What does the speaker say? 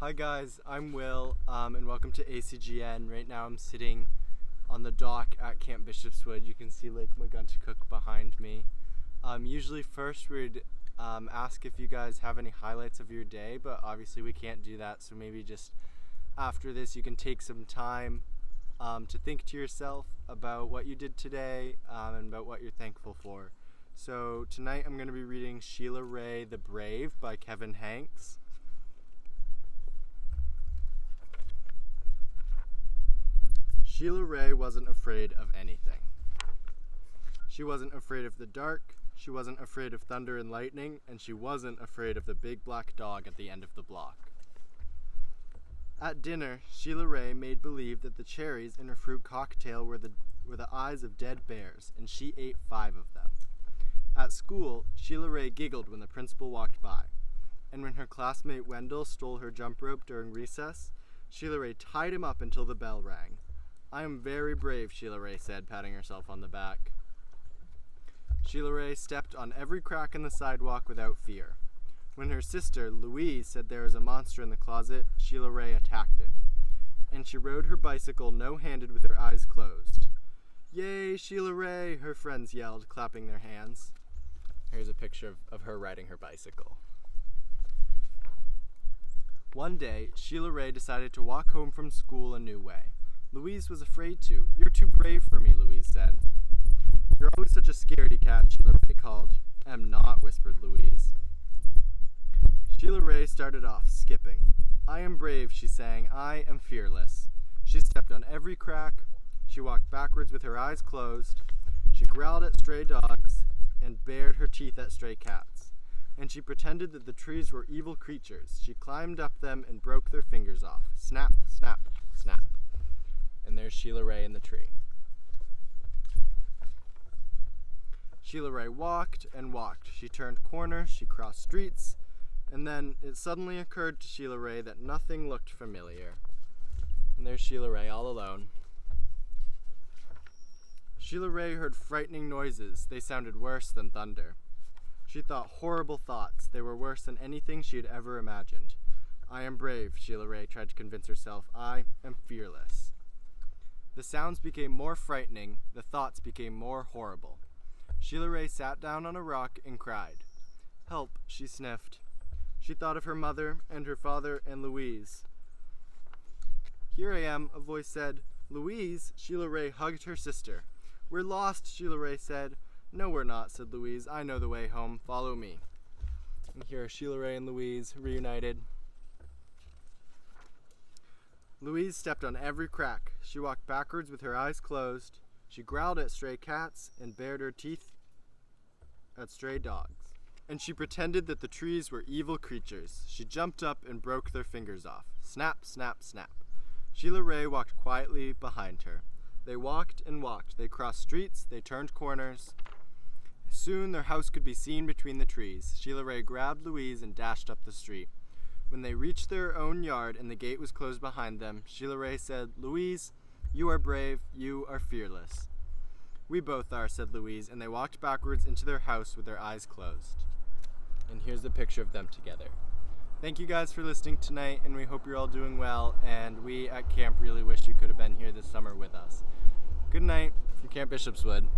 Hi guys, I'm Will, and welcome to Acgn. Right now I'm sitting on the dock at Camp Bishopswood. You can see Lake Maguntacook behind me. Usually first we'd ask if you guys have any highlights of your day, but obviously we can't do that, so maybe just after this you can take some time to think to yourself about what you did today and about what you're thankful for. So tonight I'm going to be reading Sheila Ray the Brave by Kevin Hanks. Sheila Ray wasn't afraid of anything. She wasn't afraid of the dark, she wasn't afraid of thunder and lightning, and she wasn't afraid of the big black dog at the end of the block. At dinner, Sheila Ray made believe that the cherries in her fruit cocktail were the eyes of dead bears, and she ate 5 of them. At school, Sheila Ray giggled when the principal walked by, and when her classmate Wendell stole her jump rope during recess, Sheila Ray tied him up until the bell rang. "I am very brave," Sheila Ray said, patting herself on the back. Sheila Ray stepped on every crack in the sidewalk without fear. When her sister, Louise, said there was a monster in the closet, Sheila Ray attacked it. And she rode her bicycle no-handed with her eyes closed. "Yay, Sheila Ray!" her friends yelled, clapping their hands. Here's a picture of her riding her bicycle. One day, Sheila Ray decided to walk home from school a new way. Louise was afraid to. "You're too brave for me," Louise said. "You're always such a scaredy cat," Sheila Ray called. "Am not," whispered Louise. Sheila Ray started off, skipping. "I am brave," she sang. "I am fearless." She stepped on every crack. She walked backwards with her eyes closed. She growled at stray dogs and bared her teeth at stray cats. And she pretended that the trees were evil creatures. She climbed up them and broke their fingers off. Snap, snap, snap. And there's Sheila Ray in the tree. Sheila Ray walked and walked. She turned corners, she crossed streets, and then it suddenly occurred to Sheila Ray that nothing looked familiar. And there's Sheila Ray all alone. Sheila Ray heard frightening noises. They sounded worse than thunder. She thought horrible thoughts. They were worse than anything she had ever imagined. "I am brave," Sheila Ray tried to convince herself. "I am fearless." The sounds became more frightening, the thoughts became more horrible. Sheila Ray sat down on a rock and cried. "Help," she sniffed. She thought of her mother and her father and Louise. "Here I am," a voice said. "Louise?" Sheila Ray hugged her sister. "We're lost," Sheila Ray said. "No, we're not," said Louise. "I know the way home. Follow me." And here are Sheila Ray and Louise reunited. Louise stepped on every crack. She walked backwards with her eyes closed. She growled at stray cats and bared her teeth at stray dogs. And she pretended that the trees were evil creatures. She jumped up and broke their fingers off. Snap, snap, snap. Sheila Ray walked quietly behind her. They walked and walked. They crossed streets. They turned corners. Soon their house could be seen between the trees. Sheila Ray grabbed Louise and dashed up the street. When they reached their own yard and the gate was closed behind them, Sheila Ray said, "Louise, you are brave, you are fearless." "We both are," said Louise, and they walked backwards into their house with their eyes closed. And here's the picture of them together. Thank you guys for listening tonight, and we hope you're all doing well, and we at camp really wish you could have been here this summer with us. Good night from Camp Bishopswood.